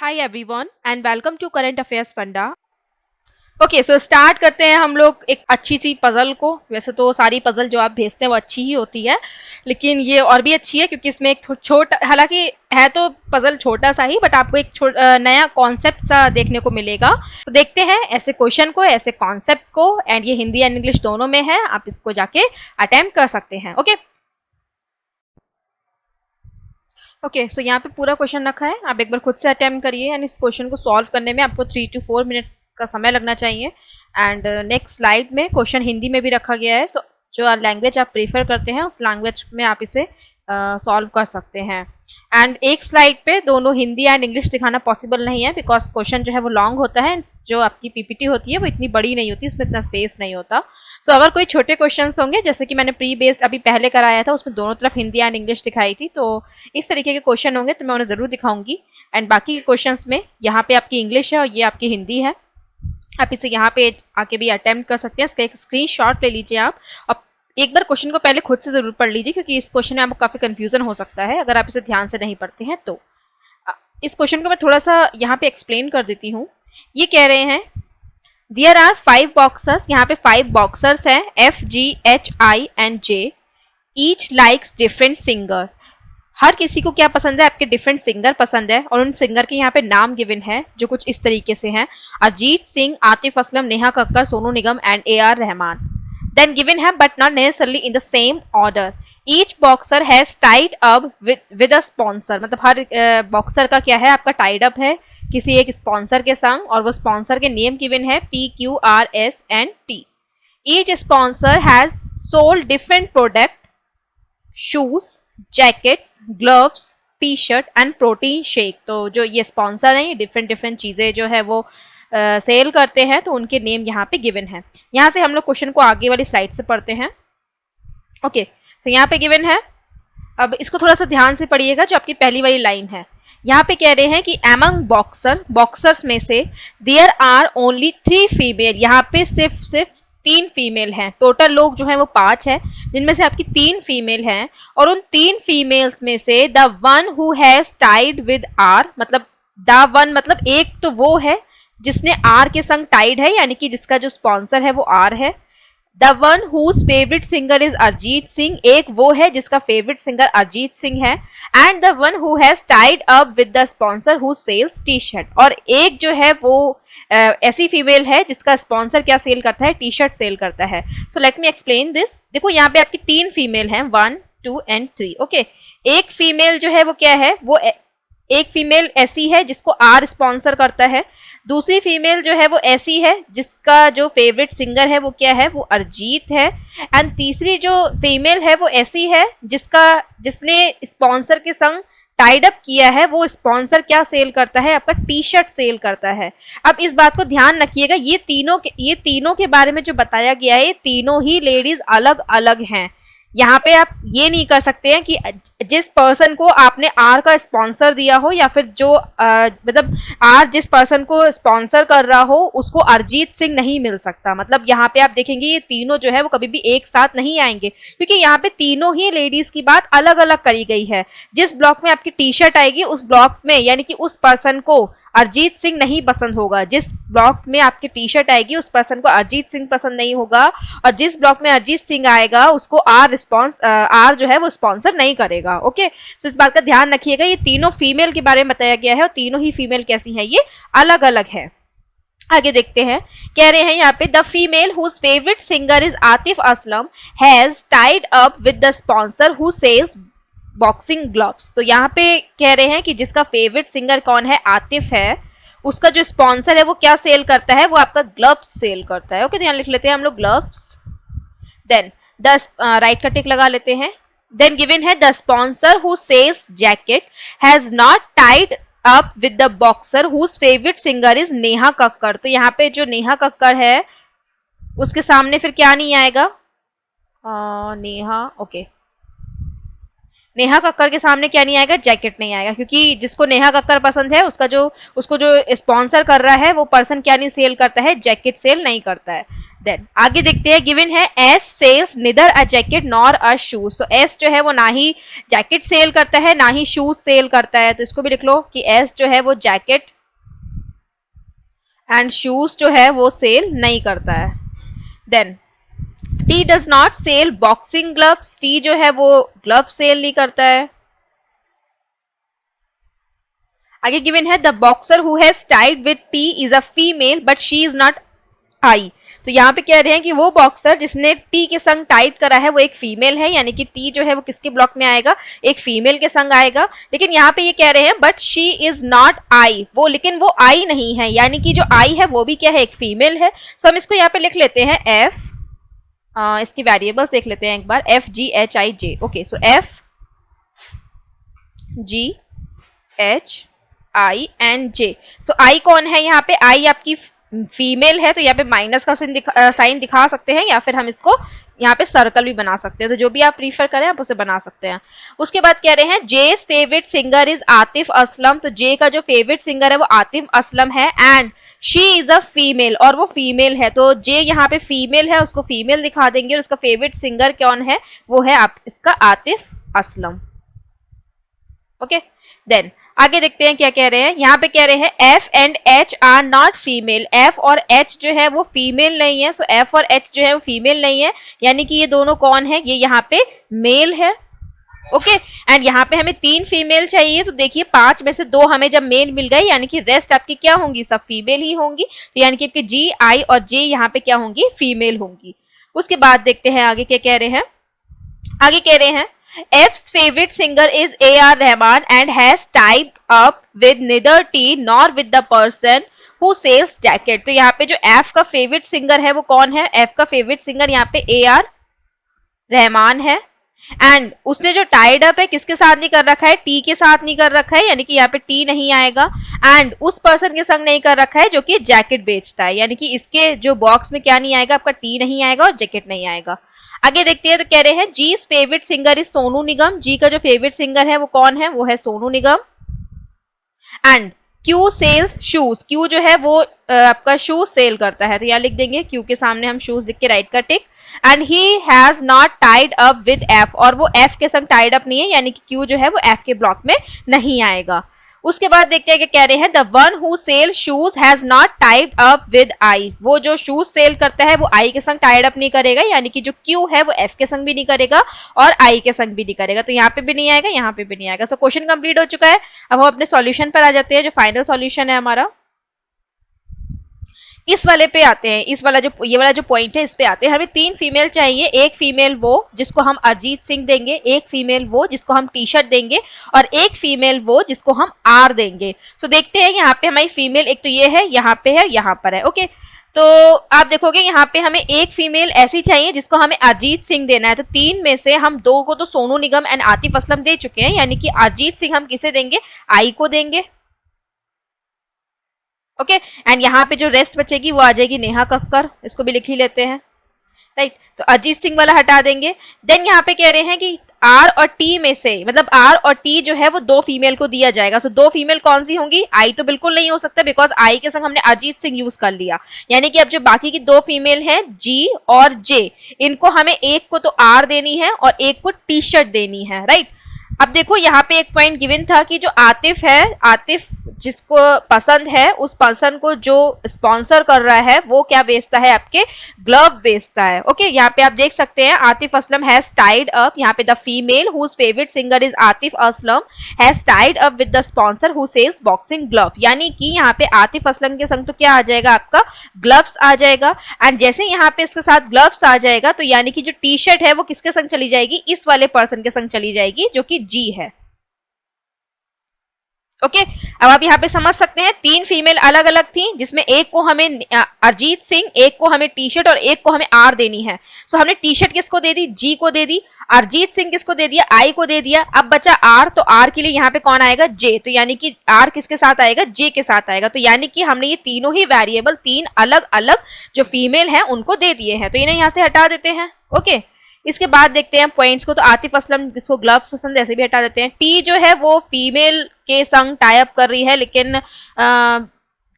Hi everyone and welcome to current affairs funda. Okay, so start करते हैं हम लोग एक अच्छी सी पजल को। वैसे तो सारी पजल जो आप भेजते हैं वो अच्छी ही होती है, लेकिन ये और भी अच्छी है क्योंकि इसमें एक छोटा, हालांकि है तो पजल छोटा सा ही, बट आपको एक नया कॉन्सेप्ट सा देखने को मिलेगा। तो देखते हैं ऐसे क्वेश्चन को, ऐसे कॉन्सेप्ट को, एंड ये हिंदी एंड इंग्लिश दोनों में है, आप इसको जाके अटेम्प्ट कर सकते हैं। ओके, सो यहाँ पे पूरा क्वेश्चन रखा है, आप एक बार खुद से अटेम्प्ट करिए एंड इस क्वेश्चन को सॉल्व करने में आपको 3 to 4 मिनट्स का समय लगना चाहिए। एंड नेक्स्ट स्लाइड में क्वेश्चन हिंदी में भी रखा गया है, सो जो लैंग्वेज आप प्रीफर करते हैं उस लैंग्वेज में आप इसे सॉल्व कर सकते हैं। एंड एक स्लाइड पे दोनों हिंदी एंड इंग्लिश दिखाना पॉसिबल नहीं है बिकॉज क्वेश्चन जो है वो लॉन्ग होता है, जो आपकी पीपीटी होती है वो इतनी बड़ी नहीं होती, उसमें इतना स्पेस नहीं होता। सो अगर कोई छोटे क्वेश्चंस होंगे, जैसे कि मैंने प्री बेस्ड अभी पहले कराया था, उसमें दोनों तरफ हिंदी एंड इंग्लिश दिखाई थी, तो इस तरीके के क्वेश्चन होंगे तो मैं उन्हें जरूर दिखाऊंगी। एंड बाकी के क्वेश्चंस में यहाँ पे आपकी इंग्लिश है और ये आपकी हिंदी है, आप इसे यहाँ पे आके भी अटेम्प्ट कर सकते हैं। इसका एक स्क्रीनशॉट ले लीजिए आप, और एक बार क्वेश्चन को पहले खुद से जरूर पढ़ लीजिए क्योंकि इस क्वेश्चन में आपको काफी कंफ्यूजन हो सकता है अगर आप इसे ध्यान से नहीं पढ़ते हैं तो। इस क्वेश्चन को मैं थोड़ा सा यहाँ पे एक्सप्लेन कर देती हूँ। ये कह रहे हैं देयर आर 5 बॉक्सर्स, यहाँ पे 5 बॉक्सर्स हैं, F, G, H, I and J, each likes different singer. हर किसी को क्या पसंद है? आपके डिफरेंट सिंगर पसंद है, और उन सिंगर के यहाँ पे नाम गिवन है जो कुछ इस तरीके से हैं: Arijit Singh, Atif Aslam, Neha Kakkar, Sonu Nigam and AR Rahman. Then given है but not necessarily in the same order. Each boxer has tied up with a sponsor. मतलब हर बॉक्सर का क्या है? आपका टाइड अप है किसी एक स्पॉन्सर के संग, और वो स्पॉन्सर के नेम गिवन है PQRS&T. Each sponsor has sold different product, shoes, jackets, gloves, T-shirt and protein shake. तो जो ये स्पॉन्सर है, ये डिफरेंट चीजें जो है वो सेल करते हैं, तो उनके नेम यहाँ पे गिवन है। यहाँ से हम लोग क्वेश्चन को आगे वाली स्लाइड से पढ़ते हैं। ओके, तो यहाँ पे गिवन है, अब इसको थोड़ा सा ध्यान से पढ़िएगा। जो आपकी पहली वाली लाइन है, यहाँ पे कह रहे हैं कि एमंग बॉक्सर्स में से देयर आर ओनली 3 फीमेल। यहाँ पे सिर्फ 3 फीमेल हैं। टोटल लोग जो हैं वो 5 हैं, जिनमें से आपकी 3 फीमेल हैं, और उन 3 फीमेल्स में से the one who has tied with R, मतलब द वन मतलब एक तो वो है जिसने आर के संग टाइड है, यानी कि जिसका जो स्पॉन्सर है वो आर है। The one whose favourite singer is Arijit Singh, एक वो है जिसका फेवरेट सिंगर अरिजीत सिंह है। And the one who has tied up with the sponsor who sells T shirt, और एक जो है वो ऐसी फीमेल है जिसका स्पॉन्सर क्या सेल करता है? टी शर्ट सेल करता है। So let me explain this. देखो यहाँ पे आपकी 3 फीमेल हैं, 1, 2 एंड 3। ओके, एक फीमेल जो है वो क्या है? वो एक फीमेल ऐसी है जिसको आर स्पॉन्सर करता है। दूसरी फीमेल जो है वो ऐसी है जिसका जो फेवरेट सिंगर है वो क्या है? वो अरिजीत है। एंड तीसरी जो फीमेल है वो ऐसी है जिसने स्पॉन्सर के संग टाइड अप किया है। वो स्पॉन्सर क्या सेल करता है? आपका टी शर्ट सेल करता है। अब इस बात को ध्यान रखिएगा, ये तीनों के बारे में जो बताया गया है, ये तीनों ही लेडीज अलग अलग हैं। यहाँ पे आप ये नहीं कर सकते हैं कि जिस पर्सन को आपने आर का स्पॉन्सर दिया हो, या फिर जो मतलब आर जिस पर्सन को स्पॉन्सर कर रहा हो उसको अरिजीत सिंह नहीं मिल सकता। मतलब यहाँ पे आप देखेंगे ये तीनों जो है वो कभी भी एक साथ नहीं आएंगे, क्योंकि यहाँ पे तीनों ही लेडीज की बात अलग अलग करी गई है। जिस ब्लॉक में आपकी टी शर्ट आएगी उस ब्लॉक में, यानी कि उस पर्सन को अरिजीत सिंह नहीं पसंद होगा। जिस ब्लॉक में आपकी टी शर्ट आएगी उस पर्सन को अरिजीत सिंह पसंद नहीं होगा, और जिस ब्लॉक में अरिजीत सिंह आएगा उसको आर जो है वो स्पॉन्सर नहीं करेगा। ओके, तो इस बात का ध्यान रखिएगा। ये तीनों फीमेल के बारे में बताया गया है, और तीनों ही फीमेल कैसी हैं? ये अलग अलग है। आगे देखते हैं, कह रहे हैं यहाँ पे the female whose favourite singer is Atif Aslam has tied up with the sponsor who sells boxing gloves. तो यहाँ पे कह रहे हैं कि जिसका फेवरेट सिंगर कौन है? आतिफ है। उसका जो स्पॉन्सर है वो क्या सेल करता है? वो आपका ग्लव्स सेल करता है। ओके, तो यहाँ लिख लेते हैं हम लोग ग्लव्स। देन द राइट का टिक लगा लेते हैं। देन गिवन है the sponsor who sells jacket has not tied up with the boxer whose favourite singer is Neha Kakkar. तो यहाँ पे जो नेहा कक्कर है उसके सामने फिर क्या नहीं आएगा? नेहा कक्कर के सामने क्या नहीं आएगा? जैकेट नहीं आएगा, क्योंकि जिसको नेहा कक्कर पसंद है उसको जो स्पॉन्सर कर रहा है वो पर्सन क्या नहीं सेल करता है? जैकेट सेल नहीं करता है। देन आगे देखते हैं, गिवन है S sells neither a jacket nor a shoes. तो एस जो है वो ना ही जैकेट सेल करता है ना ही शूज सेल करता है, तो इसको भी लिख लो कि एस जो है वो जैकेट एंड शूज जो है वो सेल नहीं करता है। Then T does not sell boxing gloves, T जो है वो ग्लव सेल नहीं करता है। आगे गिवन है the boxer who has tied with T is a female but she is not I. तो यहाँ पे कह रहे हैं कि वो बॉक्सर जिसने टी के संग टाइट करा है वो एक फीमेल है, यानी कि टी जो है वो किसके ब्लॉक में आएगा, एक फीमेल के संग आएगा। लेकिन यहाँ पे ये कह रहे हैं बट शी इज नॉट आई, वो लेकिन वो आई नहीं है, यानी कि जो आई है वो भी क्या है, एक फीमेल है। सो हम इसको यहाँ पे लिख लेते हैं एफ, इसकी वेरिएबल्स देख लेते हैं एक बार, F G H I J. Okay, so F G H I and J. So I कौन है यहाँ पे, आई आपकी फीमेल है, तो यहाँ पे माइनस का साइन दिखा सकते हैं, या फिर हम इसको यहाँ पे सर्कल भी बना सकते हैं, तो जो भी आप प्रीफर करें आप उसे बना सकते हैं। उसके बाद कह रहे हैं जेस favourite singer is Atif Aslam. तो जे का जो फेवरेट सिंगर है वो आतिफ असलम है, and she is a female, और वो फीमेल है। तो जे यहाँ पे फीमेल है, उसको फीमेल दिखा देंगे, और उसका फेवरेट सिंगर कौन है, वो है इसका आतिफ असलम। ओके, देन आगे देखते हैं क्या कह रहे हैं। यहाँ पे कह रहे हैं F and H R not female, F और एच जो है वो फीमेल नहीं है। सो एफ और एच जो है वो फीमेल नहीं है, यानी कि ये दोनों कौन है, ये यहाँ पे मेल है। ओके, एंड यहाँ पे हमें 3 फीमेल चाहिए, तो देखिए 5 में से 2 हमें जब मेल मिल गए, यानी कि रेस्ट आपकी क्या होंगी, सब फीमेल ही होंगी। तो यानी कि आपके जी आई और जे यहाँ पे क्या होंगी, फीमेल होंगी। उसके बाद देखते हैं आगे क्या कह रहे हैं। आगे कह रहे हैं F's favorite singer is A.R. Rahman and has tied up with neither T nor with the person who sells jacket। तो यहाँ पे जो F का फेवरेट सिंगर है वो कौन है, F का फेवरेट सिंगर यहाँ पे A.R. रहमान है, एंड उसने जो टाइड अप है किसके साथ नहीं कर रखा है, टी के साथ नहीं कर रखा है, यानी कि यहाँ पे टी नहीं आएगा, एंड उस पर्सन के संग नहीं कर रखा है जो कि जैकेट बेचता है, यानी कि इसके जो बॉक्स में क्या नहीं आएगा, आपका टी नहीं आएगा और जैकेट नहीं आएगा। आगे देखते हैं, तो कह रहे हैं जी's favourite singer is Sonu Nigam. जी का जो फेवरेट सिंगर है वो कौन है, वो है Sonu Nigam, and Q sells shoes, Q जो है वो आपका शूज सेल करता है, तो यहाँ लिख देंगे क्यू के सामने हम शूज लिख के राइट का tick, and he has not tied up with F, और वो एफ के संग टाइड अप नहीं है, यानी कि क्यू जो है वो एफ के ब्लॉक में नहीं आएगा। उसके बाद देखते हैं कि कह रहे हैं the one who sell shoes has not tied up with I, वो जो शूज सेल करता है वो आई के संग टाइड अप नहीं करेगा, यानी कि जो क्यू है वो एफ के संग भी नहीं करेगा और आई के संग भी नहीं करेगा, तो यहाँ पे भी नहीं आएगा, यहाँ पे भी नहीं आएगा। सो क्वेश्चन कंप्लीट हो चुका है। अब हम अपने सॉल्यूशन पर आ जाते हैं, जो फाइनल सॉल्यूशन है हमारा। इस वाले पे आते हैं, इस वाला जो ये वाला जो पॉइंट है इस पे आते हैं। हमें 3 फीमेल चाहिए, एक फीमेल वो जिसको हम अरिजीत सिंह देंगे, एक फीमेल वो जिसको हम टी शर्ट देंगे, और एक फीमेल वो जिसको हम आर देंगे। सो देखते हैं यहाँ पे हमारी फीमेल एक तो ये है, यहाँ पे है, यहाँ पर है। ओके, तो आप देखोगे यहाँ पे हमें एक फीमेल ऐसी चाहिए जिसको हमें अरिजीत सिंह देना है। तो 3 में से हम 2 को तो सोनू निगम एंड आतिफ असलम दे चुके हैं, यानी कि अरिजीत सिंह हम किसे देंगे, आई को देंगे। ओके, एंड यहाँ पे जो रेस्ट बचेगी वो आ जाएगी नेहा कक्कर, इसको भी लिख ही लेते हैं, राइट। तो अरिजीत सिंह वाला हटा देंगे। देन यहाँ पे कह रहे हैं कि आर और टी में से, मतलब आर और टी जो है वो 2 फीमेल को दिया जाएगा। सो 2 फीमेल कौन सी होंगी, आई तो बिल्कुल नहीं हो सकता, बिकॉज आई के संग हमने अरिजीत सिंह यूज कर लिया, यानी कि अब जो बाकी की 2 फीमेल हैं जी और जे, इनको हमें एक को तो आर देनी है और एक को टी शर्ट देनी है, राइट। अब देखो यहाँ पे एक पॉइंट गिवन था कि जो आतिफ है, आतिफ जिसको पसंद है उस पर्सन को जो स्पॉन्सर कर रहा है वो क्या बेचता है, आपके ग्लव बेचता है। ओके, यहाँ पे आप देख सकते हैं Atif Aslam has tied up, यहाँ पे the female whose favourite singer is Atif Aslam has tied up with the sponsor who sells boxing glove, यानी कि यहाँ पे आतिफ असलम के संग तो क्या आ जाएगा, आपका ग्लव्स आ जाएगा, एंड जैसे यहाँ पे इसके साथ ग्लव्स आ जाएगा तो यानी कि जो टी शर्ट है वो किसके संग चली जाएगी, इस वाले पर्सन के संग चली जाएगी जो कि जी है। ओके, अब आप यहाँ पे समझ सकते हैं 3 फीमेल अलग अलग थी, जिसमें एक को हमें अरिजीत सिंह, एक को हमें टी शर्ट और एक को हमें आर देनी है। सो हमने टी शर्ट किसको दे दी, जी को दे दी, अरिजीत सिंह किसको दे दिया, आई को दे दिया। अब बचा आर, तो आर के लिए यहाँ पे कौन आएगा, जे, तो यानी कि आर किसके साथ आएगा, जे के साथ आएगा। तो यानी कि हमने ये तीनों ही वेरिएबल 3 अलग अलग जो फीमेल है उनको दे दिए हैं, तो इन्हें यहाँ से हटा देते हैं। ओके, इसके बाद देखते हैं पॉइंट्स को, तो आतिफ असलम जिसको ग्लव्स पसंद है ऐसे भी हटा देते हैं। टी जो है वो फीमेल के संग टाई अप कर रही है, लेकिन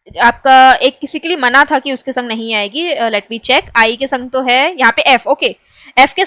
आपका एक किसी के लिए मना था कि उसके संग नहीं आएगी, लेट मी चेक। आई के संग तो है यहाँ पे एफ, ओके एफ के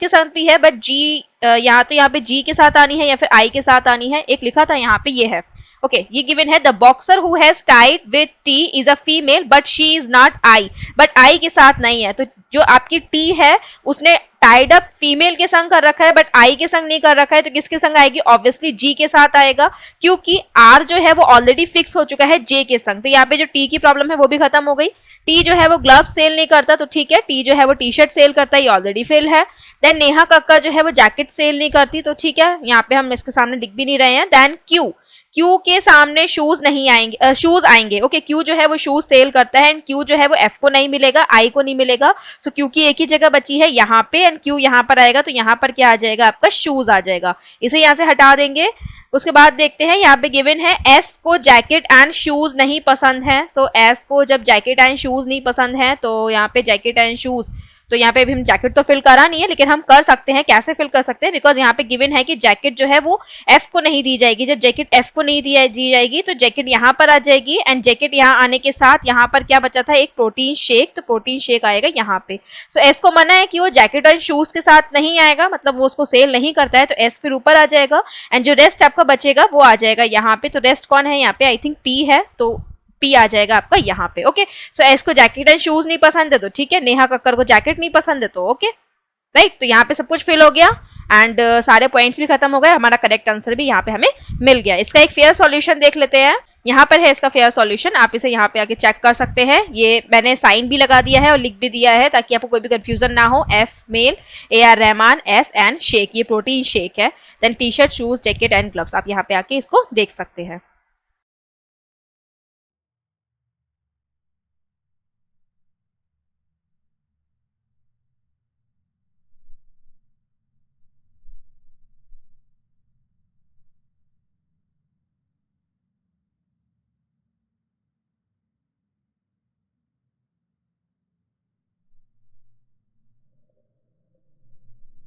संग भी है, बट जी यहाँ तो यहाँ पे जी के साथ आनी है या फिर आई के साथ आनी है, एक लिखा था यहाँ पे ये है। ओके ये गिवन है, the boxer who has tied with T is a female but she is not I, but I के साथ नहीं है। तो जो आपकी टी है उसने टाइड अप फीमेल के संग कर रखा है बट आई के संग नहीं कर रखा है, तो किसके संग आएगी? ऑब्वियसली जी के साथ आएगा, क्योंकि आर जो है वो ऑलरेडी फिक्स हो चुका है जे के संग। तो यहाँ पे जो टी की प्रॉब्लम है वो भी खत्म हो गई। टी जो है वो ग्लव सेल नहीं करता, तो ठीक है, टी जो है वो टी शर्ट सेल करता है, ये ऑलरेडी फेल है। देन नेहा कक्कर जो है वो जैकेट सेल नहीं करती, तो ठीक है, यहाँ पे हम इसके सामने लिख भी नहीं रहे हैं। देन क्यू, क्यू के सामने शूज नहीं आएंगे, शूज आएंगे। ओके क्यू जो है वो शूज सेल करता है, एंड क्यू जो है वो एफ को नहीं मिलेगा, आई को नहीं मिलेगा। सो क्यू की एक ही जगह बची है यहाँ पे, एंड क्यू यहाँ पर आएगा, तो यहाँ पर क्या आ जाएगा? आपका शूज आ जाएगा। इसे यहाँ से हटा देंगे। उसके बाद देखते हैं, यहाँ पे गिवन है एस को जैकेट एंड शूज नहीं पसंद है। सो एस को जब जैकेट एंड शूज नहीं पसंद है, तो यहाँ पे जैकेट एंड शूज, तो यहाँ पे अभी हम जैकेट तो फिल करा नहीं है, लेकिन हम कर सकते हैं। कैसे फिल कर सकते हैं? बिकॉज यहाँ पे गिवन है कि जैकेट जो है वो एफ को नहीं दी जाएगी। जब जैकेट एफ को नहीं दी जाएगी तो जैकेट यहाँ पर आ जाएगी, एंड जैकेट यहाँ आने के साथ यहाँ पर क्या बचा था? एक प्रोटीन शेक, तो प्रोटीन शेक आएगा यहाँ पे। सो एस को मना है कि वो जैकेट और शूज के साथ नहीं आएगा, मतलब वो उसको सेल नहीं करता है, तो एस फिर ऊपर आ जाएगा, एंड जो रेस्ट आपका बचेगा वो आ जाएगा यहाँ पे। तो रेस्ट कौन है यहाँ पे? आई थिंक पी है, तो पी आ जाएगा आपका यहाँ पे। ओके सो एस को जैकेट एंड शूज नहीं पसंद है, तो ठीक है, नेहा कक्कर को जैकेट नहीं पसंद है, तो ओके राइट। तो यहाँ पे सब कुछ फिल हो गया, एंड सारे पॉइंट्स भी खत्म हो गए, हमारा करेक्ट आंसर भी यहाँ पे हमें मिल गया। इसका एक फेयर सॉल्यूशन देख लेते हैं। यहाँ पर है इसका फेयर सॉल्यूशन, आप इसे यहाँ पे आके चेक कर सकते हैं। ये मैंने साइन भी लगा दिया है और लिख भी दिया है, ताकि आपको कोई भी कंफ्यूजन ना हो। F male, A R Rahman, S and shake, ये प्रोटीन शेक है। Then T shirt, shoes, jacket and gloves, आप यहाँ पे आके इसको देख सकते हैं।